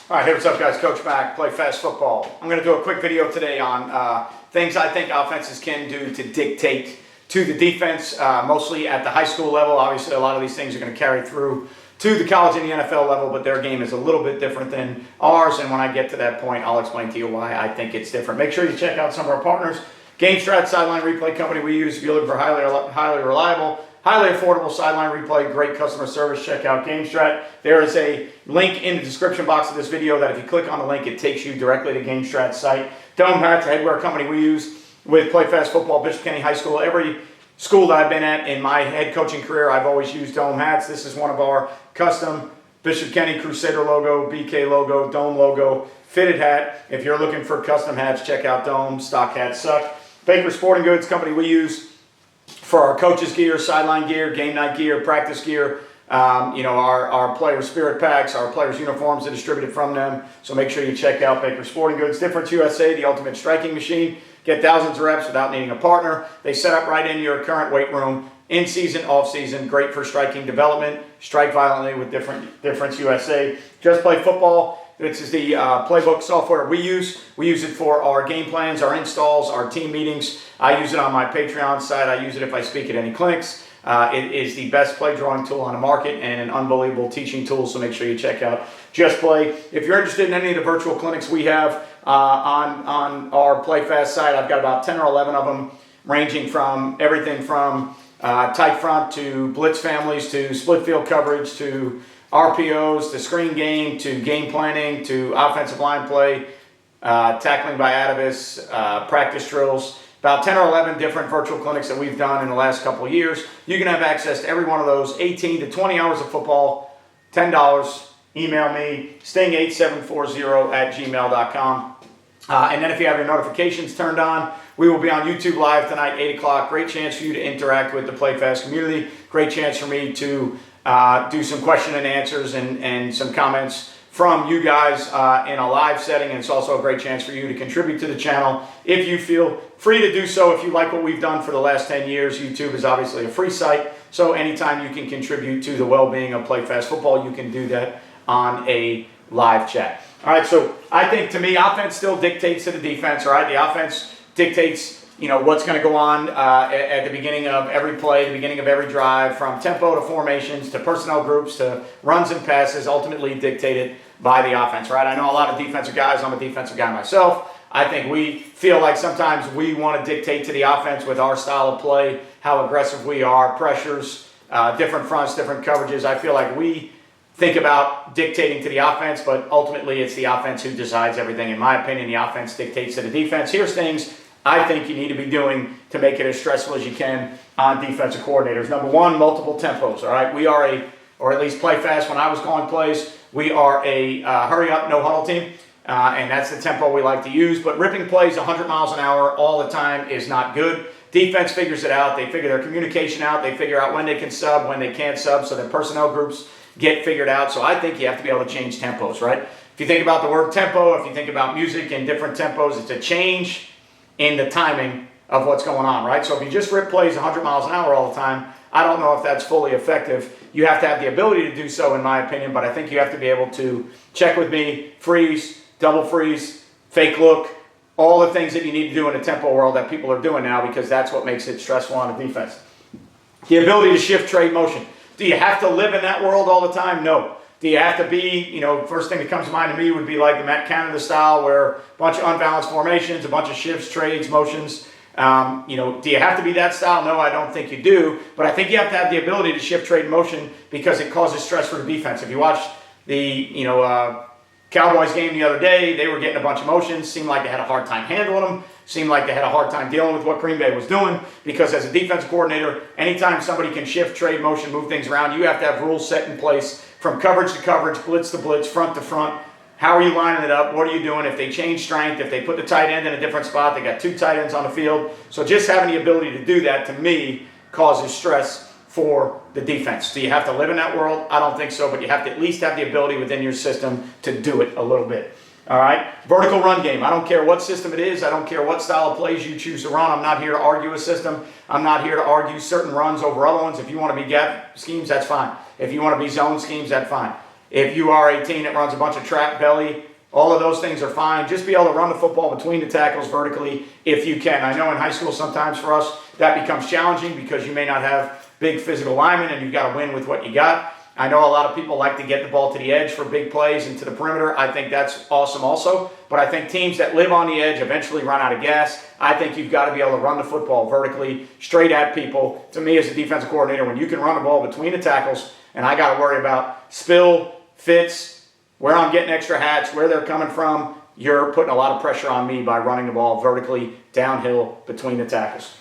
All right, hey, what's up, guys? Coach Mac, Play Fast Football. I'm going to do a quick video today on things I think offenses can do to dictate to the defense, mostly at the high school level. Obviously, a lot of these things are going to carry through to the college and the NFL level, but their game is a little bit different than ours, and when I get to that point, I'll explain to you why I think it's different. Make sure you check out some of our partners. GameStrat, sideline replay company we use. If you're looking for highly reliable, highly affordable sideline replay, great customer service, check out GameStrat. There is a link in the description box of this video that if you click on the link, it takes you directly to GameStrat's site. Dome Hats, a headwear company we use with Play Fast Football, Bishop Kenny High School. Every school that I've been at in my head coaching career, I've always used Dome Hats. This is one of our custom Bishop Kenny Crusader logo, BK logo, Dome logo, fitted hat. If you're looking for custom hats, check out Dome. Stock hats suck. Baker Sporting Goods, company we use for our coaches gear, sideline gear, game night gear, practice gear. Our player spirit packs, our players' uniforms are distributed from them. So make sure you check out Baker Sporting Goods. DifferenceUSA, the ultimate striking machine. Get thousands of reps without needing a partner. They set up right in your current weight room, in season, off season. Great for striking development. Strike violently with DifferenceUSA. JustPlayFB. This is the playbook software we use. We use it for our game plans, our installs, our team meetings. I use it on my Patreon site. I use it if I speak at any clinics. It is the best play drawing tool on the market and an unbelievable teaching tool, so make sure you check out Just Play. If you're interested in any of the virtual clinics we have on our Play Fast site, I've got about 10 or 11 of them, ranging from everything from tight front to blitz families to split field coverage to RPOs to screen game to game planning to offensive line play, tackling by atavis, practice drills. About 10 or 11 different virtual clinics that we've done in the last couple of years. You can have access to every one of those, 18 to 20 hours of football, $10. Email me, sting8740@gmail.com. And then if you have your notifications turned on, we will be on YouTube Live tonight, 8 o'clock. Great chance for you to interact with the Play Fast community. Great chance for me to do some question and answers and some comments from you guys in a live setting. And it's also a great chance for you to contribute to the channel if you feel free to do so. If you like what we've done for the last 10 years, YouTube is obviously a free site. So anytime you can contribute to the well-being of Play Fast Football, you can do that on a live chat. All right, so I think, to me, offense still dictates to the defense, all right? The offense dictates, what's going to go on at the beginning of every play, the beginning of every drive, from tempo to formations to personnel groups to runs and passes, ultimately dictated by the offense, right? I know a lot of defensive guys. I'm a defensive guy myself. I think we feel like sometimes we want to dictate to the offense with our style of play, how aggressive we are, pressures, different fronts, different coverages. I feel like we think about dictating to the offense, but ultimately it's the offense who decides everything. In my opinion, the offense dictates to the defense. Here's things I think you need to be doing to make it as stressful as you can on defensive coordinators. Number one, multiple tempos, all right? We are or at least Play Fast when I was calling plays, we are a hurry up, no huddle team, and that's the tempo we like to use. But ripping plays 100 miles an hour all the time is not good. Defense figures it out. They figure their communication out. They figure out when they can sub, when they can't sub, so their personnel groups get figured out. So I think you have to be able to change tempos, right? If you think about the word tempo, if you think about music in different tempos, it's a change in the timing of what's going on, right? So if you just rip plays 100 miles an hour all the time, I don't know if that's fully effective. You have to have the ability to do so, in my opinion, but I think you have to be able to check with me, freeze, double freeze, fake look, all the things that you need to do in a tempo world that people are doing now, because that's what makes it stressful on a defense. The ability to shift trade motion. Do you have to live in that world all the time? No. Do you have to be, first thing that comes to mind to me would be like the Matt Canada style, where a bunch of unbalanced formations, a bunch of shifts, trades, motions. Do you have to be that style? No, I don't think you do. But I think you have to have the ability to shift trade motion, because it causes stress for the defense. If you watch the, Cowboys game the other day, they were getting a bunch of motions. Seemed like they had a hard time handling them. Seemed like they had a hard time dealing with what Green Bay was doing, because as a defensive coordinator, anytime somebody can shift, trade, motion, move things around, you have to have rules set in place from coverage to coverage, blitz to blitz, front to front. How are you lining it up? What are you doing? If they change strength, if they put the tight end in a different spot, they got two tight ends on the field. So just having the ability to do that, to me, causes stress for the defense. Do you have to live in that world? I don't think so, but you have to at least have the ability within your system to do it a little bit. All right? Vertical run game. I don't care what system it is. I don't care what style of plays you choose to run. I'm not here to argue a system. I'm not here to argue certain runs over other ones. If you want to be gap schemes, that's fine. If you want to be zone schemes, that's fine. If you are a team that runs a bunch of trap belly, all of those things are fine. Just be able to run the football between the tackles vertically if you can. I know in high school sometimes for us that becomes challenging because you may not have big physical linemen and you've got to win with what you got. I know a lot of people like to get the ball to the edge for big plays and to the perimeter. I think that's awesome also. But I think teams that live on the edge eventually run out of gas. I think you've got to be able to run the football vertically, straight at people. To me as a defensive coordinator, when you can run the ball between the tackles and I got to worry about spill, fits, where I'm getting extra hats, where they're coming from, you're putting a lot of pressure on me by running the ball vertically downhill between the tackles.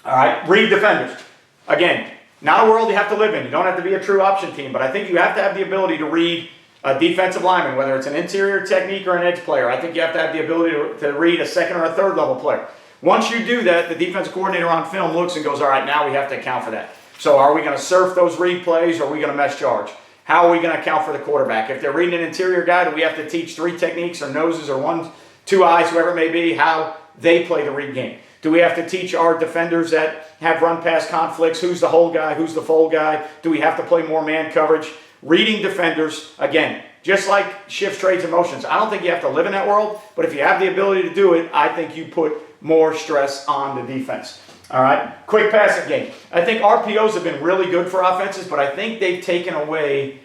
All right, read defenders. Again, not a world you have to live in. You don't have to be a true option team, but I think you have to have the ability to read a defensive lineman, whether it's an interior technique or an edge player. I think you have to have the ability to read a second or a third level player. Once you do that, the defensive coordinator on film looks and goes, all right, now we have to account for that. So are we going to surf those read plays or are we going to mesh charge? How are we going to account for the quarterback? If they're reading an interior guy, do we have to teach 3 techniques or noses or 1, 2 eyes, whoever it may be, how they play the read game? Do we have to teach our defenders that have run-pass conflicts, who's the hole guy, who's the fold guy? Do we have to play more man coverage? Reading defenders, again, just like shifts, trades, and motions. I don't think you have to live in that world, but if you have the ability to do it, I think you put more stress on the defense. All right, quick passing game. I think RPOs have been really good for offenses, but I think they've taken away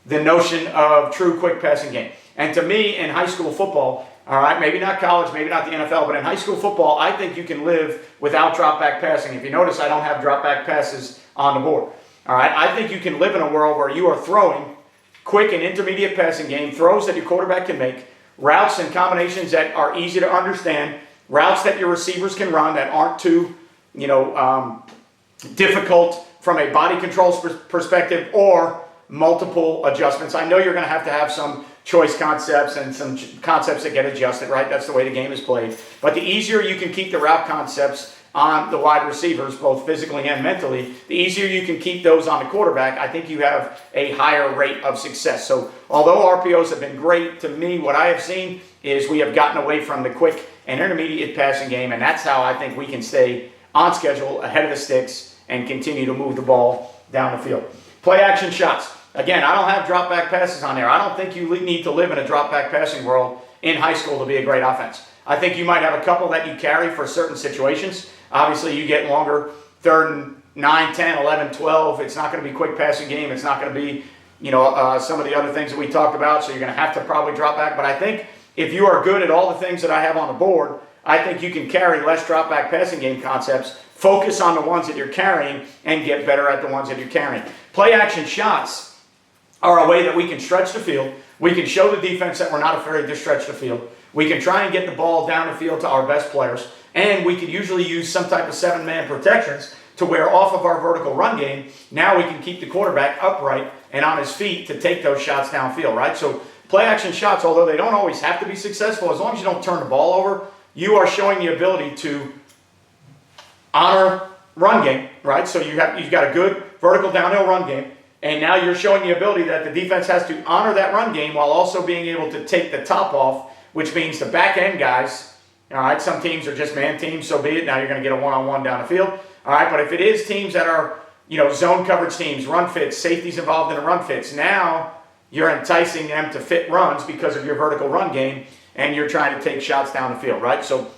the notion of true quick passing game. And to me, in high school football, all right, maybe not college, maybe not the NFL, but in high school football, I think you can live without drop-back passing. If you notice, I don't have drop-back passes on the board. All right, I think you can live in a world where you are throwing quick and intermediate passing game, throws that your quarterback can make, routes and combinations that are easy to understand, routes that your receivers can run that aren't too, difficult from a body control perspective or multiple adjustments. I know you're going to have some choice concepts and some concepts that get adjusted, right? That's the way the game is played. But the easier you can keep the route concepts on the wide receivers, both physically and mentally, the easier you can keep those on the quarterback, I think you have a higher rate of success. So although RPOs have been great, to me, what I have seen is we have gotten away from the quick and intermediate passing game, and that's how I think we can stay on schedule, ahead of the sticks, and continue to move the ball down the field. Play action shots. Again, I don't have drop-back passes on there. I don't think you need to live in a drop-back passing world in high school to be a great offense. I think you might have a couple that you carry for certain situations. Obviously, you get longer, 3rd and 9, 10, 11, 12. It's not going to be quick passing game. It's not going to be, some of the other things that we talked about, so you're going to have to probably drop back. But I think if you are good at all the things that I have on the board, I think you can carry less drop-back passing game concepts, focus on the ones that you're carrying, and get better at the ones that you're carrying. Play action shots are a way that we can stretch the field. We can show the defense that we're not afraid to stretch the field. We can try and get the ball down the field to our best players. And we can usually use some type of 7-man protections to where off of our vertical run game, now we can keep the quarterback upright and on his feet to take those shots downfield, right? So play action shots, although they don't always have to be successful, as long as you don't turn the ball over, you are showing the ability to honor run game, right? So you've got a good vertical downhill run game. And now you're showing the ability that the defense has to honor that run game while also being able to take the top off, which means the back end guys, all right, some teams are just man teams, so be it. Now you're going to get a one-on-one down the field. All right, but if it is teams that are, zone coverage teams, run fits, safeties involved in the run fits, now you're enticing them to fit runs because of your vertical run game, and you're trying to take shots down the field, right? So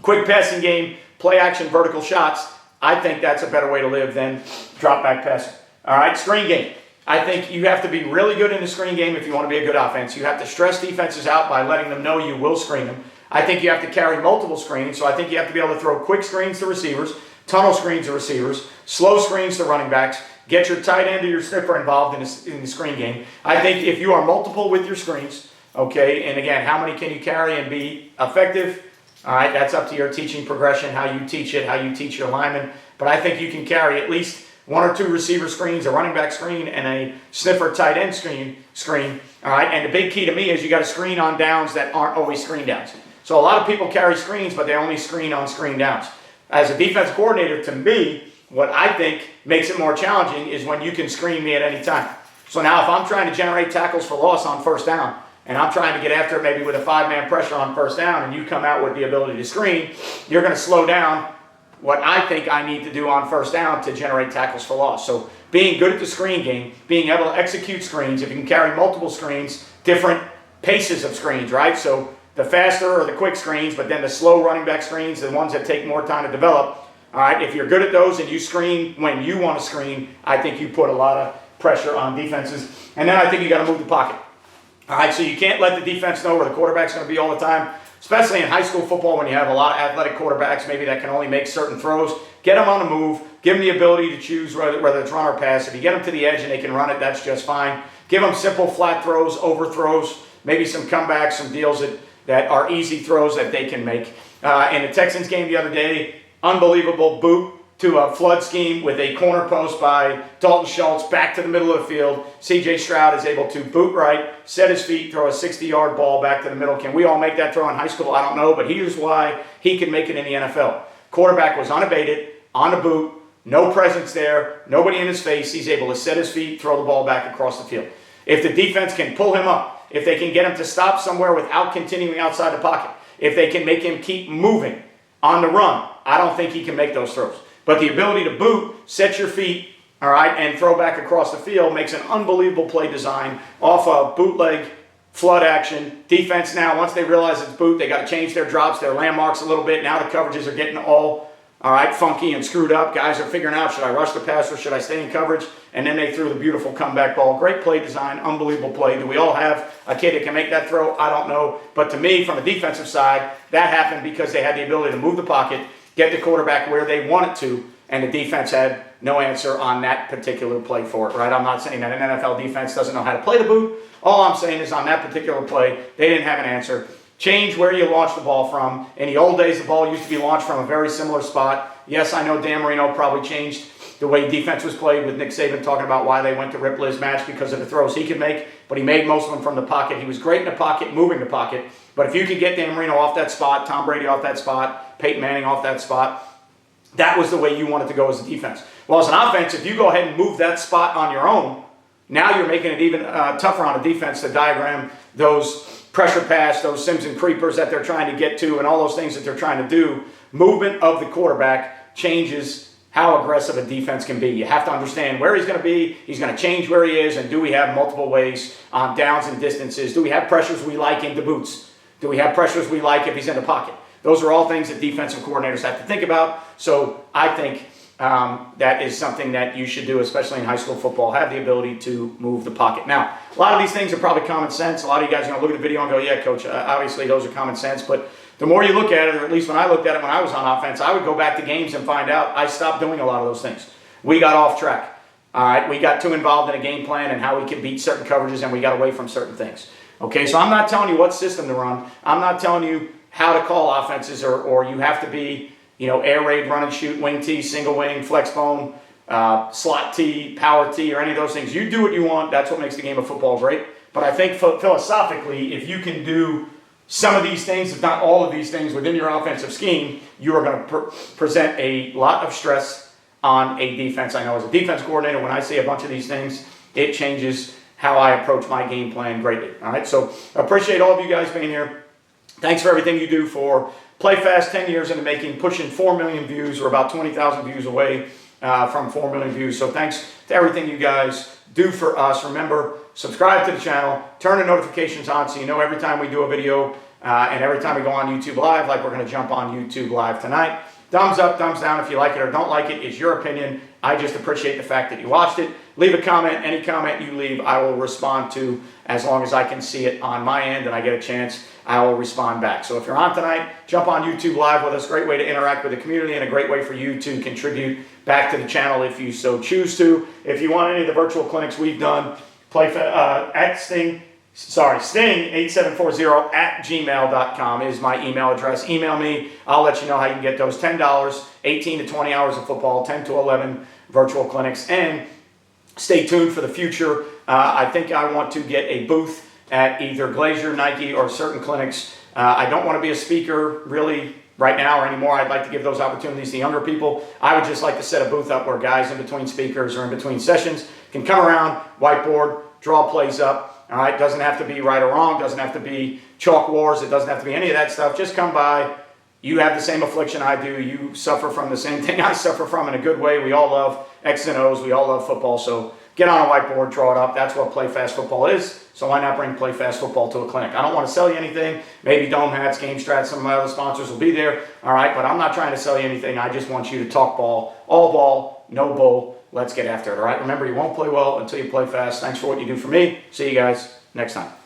quick passing game, play action, vertical shots, I think that's a better way to live than drop back passing. All right, screen game. I think you have to be really good in the screen game if you want to be a good offense. You have to stress defenses out by letting them know you will screen them. I think you have to carry multiple screens, so I think you have to be able to throw quick screens to receivers, tunnel screens to receivers, slow screens to running backs, get your tight end or your sniffer involved in the screen game. I think if you are multiple with your screens, okay, and again, how many can you carry and be effective? All right, that's up to your teaching progression, how you teach it, how you teach your linemen. But I think you can carry at least 1 or 2 receiver screens, a running back screen, and a sniffer tight end screen. All right, and the big key to me is you got to screen on downs that aren't always screen downs. So a lot of people carry screens, but they only screen on screen downs. As a defensive coordinator, to me, what I think makes it more challenging is when you can screen me at any time. So now if I'm trying to generate tackles for loss on first down, and I'm trying to get after it maybe with a 5-man pressure on first down, and you come out with the ability to screen, you're going to slow down what I think I need to do on first down to generate tackles for loss. So being good at the screen game, being able to execute screens, if you can carry multiple screens, different paces of screens, right? So the faster or the quick screens, but then the slow running back screens, the ones that take more time to develop. All right, if you're good at those and you screen when you want to screen, I think you put a lot of pressure on defenses. And then I think you got to move the pocket. All right, so you can't let the defense know where the quarterback's going to be all the time, especially in high school football when you have a lot of athletic quarterbacks, maybe that can only make certain throws. Get them on the move. Give them the ability to choose whether it's run or pass. If you get them to the edge and they can run it, that's just fine. Give them simple flat throws, overthrows, maybe some comebacks, some deals that are easy throws that they can make. In the Texans game the other day, unbelievable boot to a flood scheme with a corner post by Dalton Schultz back to the middle of the field. C.J. Stroud is able to boot right, set his feet, throw a 60-yard ball back to the middle. Can we all make that throw in high school? I don't know, but here's why he can make it in the NFL. Quarterback was unabated, on the boot, no presence there, nobody in his face. He's able to set his feet, throw the ball back across the field. If the defense can pull him up, if they can get him to stop somewhere without continuing outside the pocket, if they can make him keep moving on the run, I don't think he can make those throws. But the ability to boot, set your feet, all right, and throw back across the field makes an unbelievable play design off of bootleg, flood action. Defense now, once they realize it's boot, they got to change their drops, their landmarks a little bit. Now the coverages are getting all right, funky and screwed up. Guys are figuring out, should I rush the pass or should I stay in coverage? And then they threw the beautiful comeback ball. Great play design, unbelievable play. Do we all have a kid that can make that throw? I don't know. But to me, from a defensive side, that happened because they had the ability to move the pocket, get the quarterback where they wanted to, and the defense had no answer on that particular play for it, right? I'm not saying that an NFL defense doesn't know how to play the boot. All I'm saying is on that particular play, they didn't have an answer. Change where you launch the ball from. In the old days, the ball used to be launched from a very similar spot. Yes, I know Dan Marino probably changed the way defense was played with Nick Saban talking about why they went to Rip Liz match because of the throws he could make, but he made most of them from the pocket. He was great in the pocket, moving the pocket. But if you could get Dan Marino off that spot, Tom Brady off that spot, Peyton Manning off that spot, that was the way you wanted to go as a defense. Well, as an offense, if you go ahead and move that spot on your own, now you're making it even tougher on a defense to diagram those pressure pass, those sims and creepers that they're trying to get to, and all those things that they're trying to do. Movement of the quarterback changes how aggressive a defense can be. You have to understand where he's going to be. He's going to change where he is, and do we have multiple ways on downs and distances? Do we have pressures we like into boots? Do we have pressures we like if he's in the pocket? Those are all things that defensive coordinators have to think about. So I think that is something that you should do, especially in high school football, have the ability to move the pocket. Now, a lot of these things are probably common sense. A lot of you guys are going to look at the video and go, yeah, coach, obviously those are common sense. But the more you look at it, or at least when I looked at it when I was on offense, I would go back to games and find out I stopped doing a lot of those things. We got off track. All right, we got too involved in a game plan and how we can beat certain coverages, and we got away from certain things. Okay, so I'm not telling you what system to run. I'm not telling you how to call offenses, or you have to be, air raid, run and shoot, wing T, single wing, flex bone, slot T, power T, or any of those things. You do what you want. That's what makes the game of football great. But I think philosophically, if you can do some of these things, if not all of these things within your offensive scheme, you are going to present a lot of stress on a defense. I know as a defense coordinator, when I see a bunch of these things, it changes how I approach my game plan greatly. All right, so I appreciate all of you guys being here. Thanks for everything you do for PlayFast, 10 years in the making, pushing 4 million views. We're about 20,000 views away from 4 million views. So thanks to everything you guys do for us. Remember, subscribe to the channel, turn the notifications on so you know every time we do a video and every time we go on YouTube Live, like we're going to jump on YouTube Live tonight. Thumbs up, thumbs down if you like it or don't like it. It's your opinion. I just appreciate the fact that you watched it. Leave a comment. Any comment you leave, I will respond to as long as I can see it on my end and I get a chance, I will respond back. So if you're on tonight, jump on YouTube Live with us. Great way to interact with the community and a great way for you to contribute back to the channel if you so choose to. If you want any of the virtual clinics we've done, at Sting 8740@gmail.com is my email address. Email me. I'll let you know how you can get those $10, 18 to 20 hours of football, 10 to 11 virtual clinics. And stay tuned for the future. I think I want to get a booth at either Glazier, Nike, or certain clinics. I don't want to be a speaker really right now or anymore. I'd like to give those opportunities to younger people. I would just like to set a booth up where guys in between speakers or in between sessions can come around, whiteboard, draw plays up. All right, doesn't have to be right or wrong, doesn't have to be chalk wars, it doesn't have to be any of that stuff. Just come by, You have the same affliction I do. You suffer from the same thing I suffer from in a good way. We all love X's and O's. We all love football. So get on a whiteboard, draw it up. That's what Play Fast Football is. So why not bring Play Fast Football to a clinic? I don't want to sell you anything. Maybe Dome Hats, Game Strats, some of my other sponsors will be there. All right, but I'm not trying to sell you anything. I just want you to talk ball, all ball, no bull. Let's get after it, all right? Remember, you won't play well until you play fast. Thanks for what you do for me. See you guys next time.